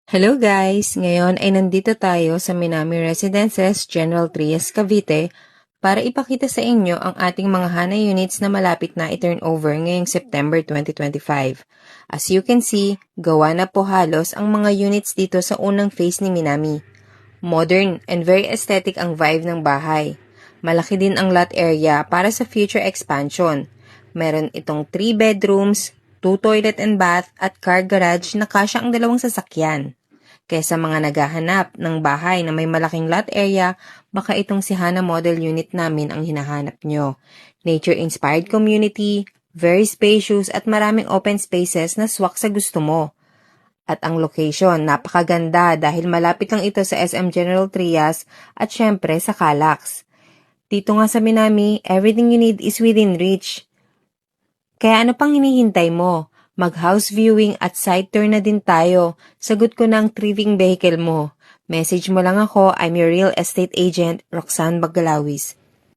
Hello guys! Ngayon ay nandito tayo sa Minami Residences, General Trias, Cavite para ipakita sa inyo ang ating mga Hana units na malapit na i-turn over ngayong September 2025. As you can see, gawa na po halos ang mga units dito sa unang phase ni Minami. Modern and very aesthetic ang vibe ng bahay. Malaki din ang lot area para sa future expansion. Meron itong 3 bedrooms, 2 toilet and bath at car garage na kasya ang 2 sasakyan. Kaya sa mga naghahanap ng bahay na may malaking lot area, baka itong si Hana model unit namin ang hinahanap nyo. Nature-inspired community, very spacious at maraming open spaces na swak sa gusto mo. At ang location, napakaganda dahil malapit lang ito sa SM General Trias at syempre sa Calax. Dito nga sa Minami, everything you need is within reach. Kaya ano pang hinihintay mo? Mag-house viewing at site tour na din tayo. Sagot ko ng thriving vehicle mo. Message mo lang ako, I'm your real estate agent, Roxanne Bagalawis.